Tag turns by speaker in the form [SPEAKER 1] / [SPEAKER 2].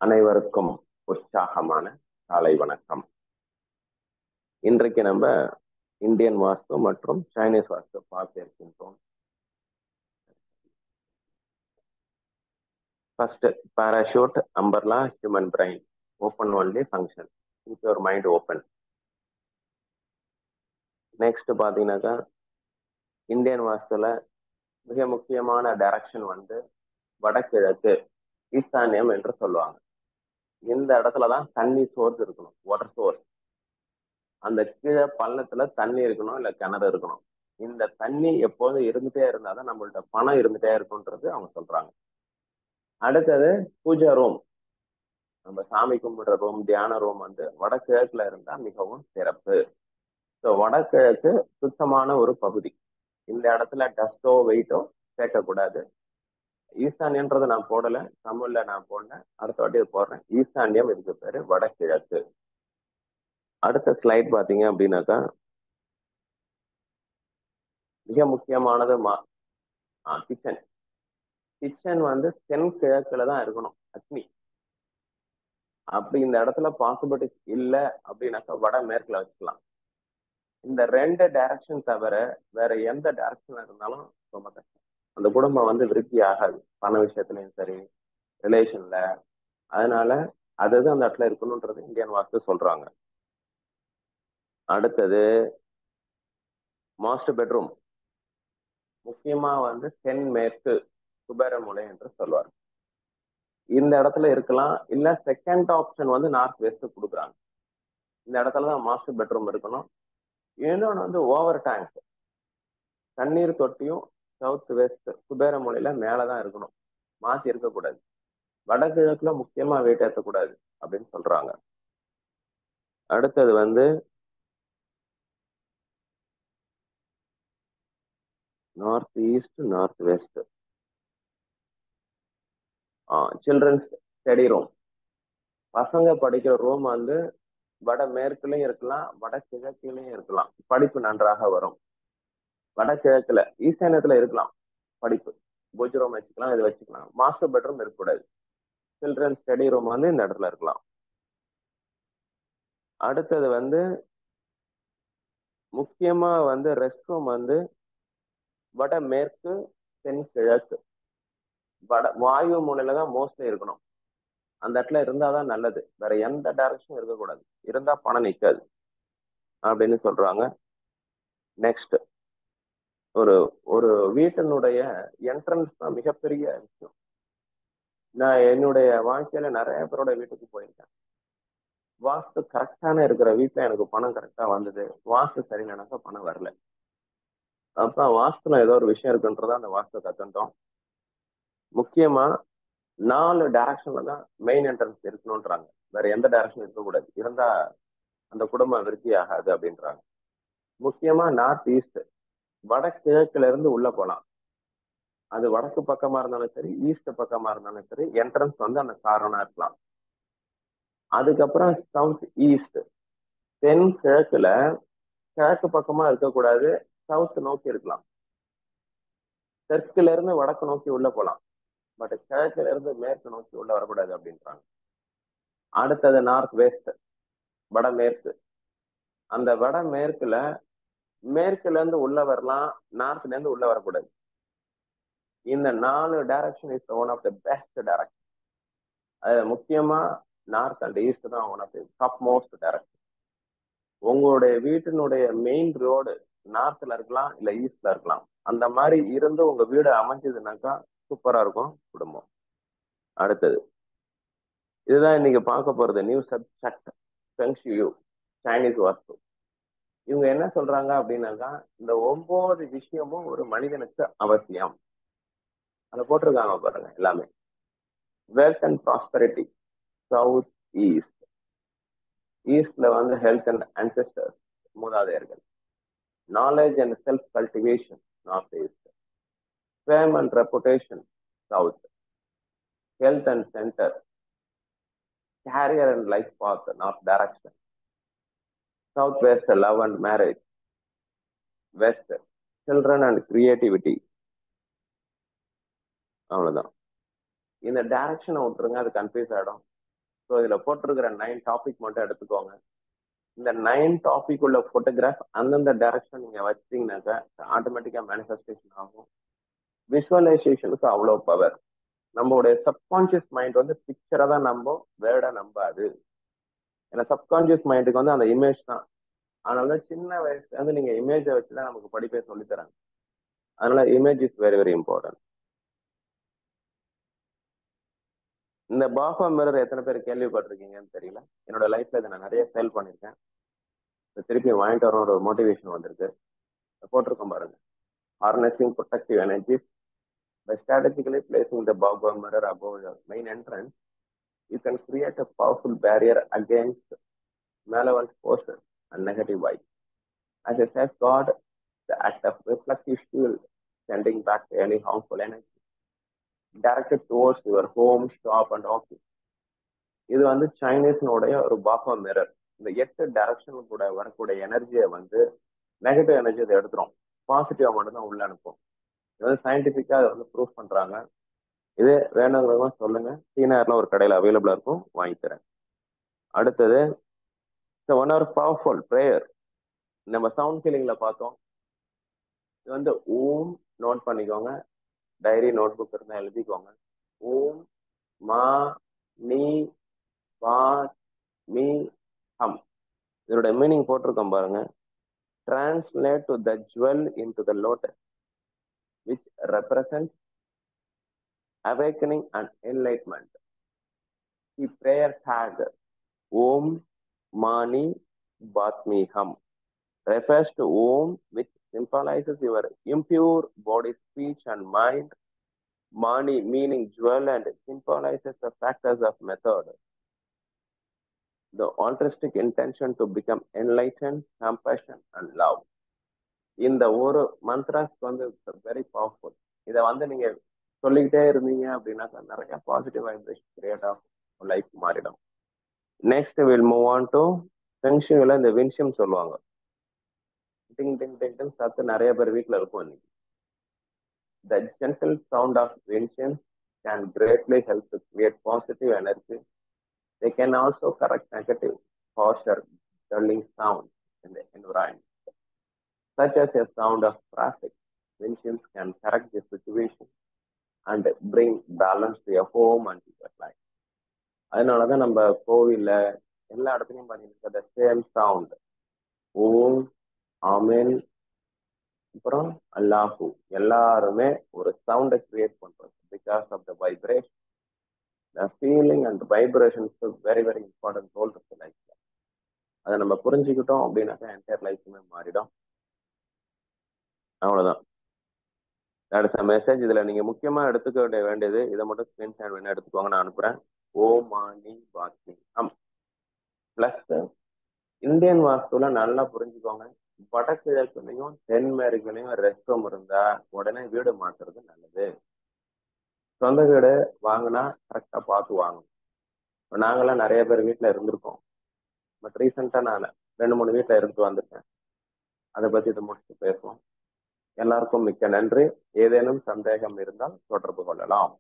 [SPEAKER 1] அனைவருக்கும் உற்சாகமான காலை வணக்கம். இன்றைக்கு நம்ம இந்தியன் வாஸ்து மற்றும் சைனீஸ் வாஸ்து பார்க்க இருக்கின்றோம். First, parachute, umbrella, human brain. Open only function. Keep your mind open. Next பார்த்தீங்கன்னாக்கா இந்தியன் வாஸ்துல மிக முக்கியமான டைரக்ஷன் வந்து வடகிழக்கு, ஈசான்யம் என்று சொல்லுவாங்க. இந்த இடத்துலதான் தண்ணி சோர்ஸ் இருக்கணும், வாட்டர் சோர்ஸ். அந்த கீழே பள்ளத்துல தண்ணி இருக்கணும், இல்ல கிணறு இருக்கணும். இந்த தண்ணி எப்போதும் இருந்துட்டே இருந்தாதான் நம்மள்ட்ட பணம் இருந்துட்டே இருக்கும்ன்றது அவங்க சொல்றாங்க. அடுத்தது பூஜா ரூம், நம்ம சாமி கும்பிடுற ரூம், தியான ரூம் வந்து வடகிழக்குல இருந்தா மிகவும் சிறப்பு. ஸோ வடகிழக்கு சுத்தமான ஒரு பகுதி. இந்த இடத்துல டஸ்டோ வெயிட்டோ சேர்க்கக்கூடாது. ஈசான்யன்றது நான் போடல, தமிழ்ல நான் போடல, அடுத்த வாட்டி போடுறேன். ஈசான்யம் இதுக்கு பேரு வடகிழக்கு. அடுத்த ஸ்லைட் பாத்தீங்க அப்படின்னாக்கா மிக முக்கியமானது கிச்சன். கிச்சன் வந்து தென் கிழக்குல தான் இருக்கணும், அக்னி. அப்படி இந்த இடத்துல பாசிபிலிட்டிஸ் இல்லை அப்படின்னாக்கா வட மேற்குல வச்சுக்கலாம். இந்த ரெண்டு டைரக்ஷன் தவிர வேற எந்த டைரக்ஷன் இருந்தாலும் ரொம்ப கஷ்டம். அந்த குடும்பம் வந்து விருத்தி ஆகாது, பண விஷயத்துலயும் சரி, ரிலேஷன்ல. அதனால அதுதான் அந்த இடத்துல இருக்கணும்ன்றது இந்தியன் வாஸ்து சொல்றாங்க. அடுத்தது மாஸ்டர் பெட்ரூம், முக்கியமா வந்து தென் மேற்கு குபேர மூலை என்று சொல்வார். இந்த இடத்துல இருக்கலாம், இல்ல செகண்ட் ஆப்ஷன் வந்து நார்த் வெஸ்ட் கொடுக்குறாங்க. இந்த இடத்துலதான் மாஸ்டர் பெட்ரூம் இருக்கணும். இன்னொன்று வந்து ஓவர் டேங்க், தண்ணீர் தொட்டியும் சவுத் வெஸ்ட் குபேர மூலையில மேலதான் இருக்கணும், மாத்தி இருக்கக்கூடாது. வடகிழக்குல முக்கியமா வெயிட் ஏற்றக்கூடாது அப்படின்னு சொல்றாங்க. அடுத்தது வந்து north east, north west. Children's study room, பசங்க படிக்கிற ரூம் வந்து வட மேற்குலயும் இருக்கலாம், வட கிழக்குலயும் இருக்கலாம், படிப்பு நன்றாக வரும். வடகிழக்குல ஈசான்யத்துல இருக்கலாம் படிப்பு, பூஜ் ரூம் வச்சுக்கலாம், இது வச்சுக்கலாம். மாஸ்டர் பெட்ரூம் இருக்கக்கூடாது. சில்ட்ரன் ஸ்டடி ரூம் வந்து இந்த இடத்துல இருக்கலாம். அடுத்தது வந்து முக்கியமா வந்து ரெஸ்ட் ரூம் வந்து வட மேற்கு தென் கிழக்கு, வட வாயு மூலையில தான் மோஸ்ட்லி இருக்கணும். அந்த இடத்துல இருந்தாதான் நல்லது, வேற எந்த டைரக்ஷனும் இருக்கக்கூடாது. இருந்தா பணம் நிற்காது அப்படின்னு சொல்றாங்க. நெக்ஸ்ட், ஒரு ஒரு வீட்டினுடைய என்ட்ரன்ஸ் தான் மிகப்பெரிய விஷயம். நான் என்னுடைய வாழ்க்கையில நிறைய பேரோட வீட்டுக்கு போயிருக்கேன். வாஸ்து கரெக்டான இருக்கிற வீட்டுல எனக்கு பணம் கரெக்டா வந்தது, வாஸ்து சரி நினைக்க பணம் வரல. அப்ப வாஸ்துல ஏதோ ஒரு விஷயம் இருக்குன்றதா அந்த வாஸ்து கத்துட்டோம். முக்கியமா 4 டைரக்ஷன்ல தான் மெயின் என்ட்ரன்ஸ் இருக்கணும்ன்றாங்க, வேற எந்த டைரக்ஷன் இருக்கக்கூடாது. இருந்தா அந்த குடும்பம் விருத்தி ஆகாது அப்படின்றாங்க. முக்கியமா நார்த் ஈஸ்ட், வடகிழக்குல இருந்து உள்ள போலாம். அது வடக்கு பக்கமா இருந்தாலும் சரி, ஈஸ்ட் பக்கமா இருந்தாலும் சரி, என்ட்ரன்ஸ் வந்து அந்த காரணம் இருக்கலாம். அதுக்கப்புறம் சவுத் ஈஸ்ட், தென் கிழக்குல கிழக்கு பக்கமா இருக்கக்கூடாது, சவுத் நோக்கி இருக்கலாம். தெற்குல இருந்து வடக்கு நோக்கி உள்ள போலாம், பட் கிழக்குல இருந்து மேற்கு நோக்கி உள்ள வரக்கூடாது அப்படின்றாங்க. அடுத்தது நார்த் வெஸ்ட், வடமேற்கு. அந்த வடமேற்குல மேற்குல இருந்து உள்ள வரலாம், நார்த்ல இருந்து உள்ள வரக்கூடாது. இந்த 4 direction is one of the best direction. அது முக்கியமா நார்த் அண்ட் ஈஸ்ட் தான் one of the top most direction. உங்களுடைய வீட்டினுடைய மெயின் ரோடு நார்த்ல இருக்கலாம், இல்ல ஈஸ்ட்ல இருக்கலாம். அந்த மாதிரி இருந்து உங்க வீடு அமைஞ்சதுனாக்கா சூப்பரா இருக்கும் குடும்பம். அடுத்தது இதுதான் இன்னைக்கு பார்க்க போறது, நியூ சப்ஜெக்ட், ஃபெங்ஷியூ, சைனீஸ் வாஸ்து. இவங்க என்ன சொல்றாங்க அப்படின்னாக்கா, இந்த 9 விஷயமும் ஒரு மனிதனுக்கு அவசியம். அதை போட்டிருக்காங்க பாருங்க எல்லாமே. Wealth and prosperity, south east. ஈஸ்ட்ல வந்து ஹெல்த் அண்ட் அன்செஸ்டர்ஸ், மூதாதையர்கள். Knowledge and self cultivation, north east. Fame and reputation, south. Health and centre, career and life path, north direction. South west, love and marriage. West, children and creativity. அவ்வளவுதான். இந்த டைரக்ஷனை விட்டுருங்க, அது confuse ஆகிடும். So இதில் போட்டிருக்கிற 9 topic மட்டும் எடுத்துக்கோங்க. இந்த 9 டாபிக் உள்ள ஃபோட்டோகிராஃப் அந்தந்த டைரக்ஷன் நீங்கள் வச்சிட்டீங்கன்னாக்கா ஆட்டோமேட்டிக்காக மேனிஃபெஸ்டேஷன் ஆகும். விஷுவலைசேஷனுக்கு அவ்வளோ பவர். நம்மளுடைய சப்கான்சியஸ் மைண்ட் வந்து பிக்சரை தான் நம்ப, வேர்டை நம்பாது. ஏன்னா சப்கான்சியஸ் மைண்டுக்கு வந்து அந்த இமேஜ் தான். அதனால சின்ன வயசுல இருந்து நீங்க இமேஜை வச்சுதான் நமக்கு படிப்பே சொல்லித்தராங்க. அதனால image is very very important. இந்த பாஃபா மிரர் எத்தனை பேர் கேள்விப்பட்டிருக்கீங்கன்னு தெரியல. என்னோட லைஃப்ல இதை நான் நிறைய சேல் பண்ணியிருக்கேன். திருப்பி வாங்கிட்டு வர ஒரு மோட்டிவேஷன் வந்திருக்கு. போட்டிருக்கோம் பாருங்க. Harnessing productive energy by strategically placing the Baobab mirror above the main entrance, you can create a powerful barrier against malevolent forces and negative vibes. As a safeguard, the act of reflective shield, sending back any harmful energy directed towards your home, shop, and office. இது வந்து சைனீஸ்னுடைய ஒரு பாஃபா mirror. இந்த 8 direction கூட வரக்கூடிய எனர்ஜியை வந்து negative energy அதை எடுத்துரும், பாசிட்டிவா மட்டும் தான் உள்ள அனுப்பும். இது வந்து சயின்டிபிக்கா அதை வந்து ப்ரூவ் பண்றாங்க. இது வேணுங்கிறவங்க சொல்லுங்க, சீனார்ல ஒரு கடையில் அவைலபிளா இருக்கும், வாங்கிக்கிறேன். அடுத்தது ஒன் ஹவர் பவர்ஃபுல் ப்ரேயர். நம்ம சவுண்ட் ஹீலிங்ல பார்த்தோம். இது வந்து ஓம் நோட் பண்ணிக்கோங்க, டைரி நோட் புக் இருந்தா எழுதிக்கோங்க. ஓம் மா நீ வா மீ ஹம். இதோட மீனிங் போட்டிருக்கோம் பாருங்க. Translate to the jewel into the lotus, which represents awakening and enlightenment. The prayer tag Om Mani Batmi Hum refers to Om, which symbolizes your impure body, speech, and mind. Mani meaning jewel and symbolizes the factors of method. The altruistic intention to become enlightened, compassion, and love. இந்த ஒரு mantras வந்து very powerful. இதை வந்து நீங்க சொல்லிக்கிட்டே இருந்தீங்க அப்படின்னா நிறைய பாசிட்டிவ் வைப்ரேஷன் கிரியேட் ஆகும், லைஃப் மாறிடும். Next will move on to ஃபெங்ஷுயில இந்த வின்ஷியம் சொல்லுவாங்க. டிங் டிங் டிங் டிங் சத்து நிறைய பேர் வீட்டில் இருக்கும் இன்னைக்கு. The gentle sound of vinshiums can greatly help to create positive energy. They can also correct negative, harsher, dulling sounds in the environment, such as a sound of traffic. Vinshiums can correct the situation and bring balance to your home and to your life. அதனாலதான் நம்ம கோவில்ல எல்லா இடத்துலையும் பார்த்தீங்கன்னா the same sound ஓம் ஆமென் அப்புறம் அல்லாஹூ எல்லாருமே ஒரு சவுண்டை கிரியேட் பண்றோம். Because of the vibration. The feeling and vibrations very very important role இருக்கு லைஃப்ல. அதை நம்ம புரிஞ்சுக்கிட்டோம் அப்படின்னாக்கா என்டையர் லைஃப்மே மாறிடும். அவ்வளவுதான். அடுத்த மெசேஜ் இதுல நீங்க முக்கியமா எடுத்துக்க வேண்டியது இதை மட்டும் ஸ்கிரீன் ஷேர் வேணா எடுத்துக்கோங்க, நான் அனுப்புறேன். ஓ மானி பாக்கி ஹம் பிளஸ் இந்தியன் வாஸ்துல நல்லா புரிஞ்சுக்கோங்க. வடகிழக்குலையும் தென்மேற்குலையும் ரெஸ்ட் ரூம் இருந்தா உடனே வீடு மாற்றுறது நல்லது. சொந்த வீடு வாங்கினா கரெக்டா பார்த்து வாங்கணும். இப்போ நாங்களாம் நிறைய பேர் வீட்டில் இருந்திருக்கோம். பட் ரீசெண்டாக நான் 2-3 வீட்டில் இருந்து வந்திருக்கேன். அதை பற்றி இதை முடிச்சு பேசுவோம். எல்லாருக்கும் மிக்க நன்றி. ஏதேனும் சந்தேகம் இருந்தால் தொடர்பு கொள்ளலாம்.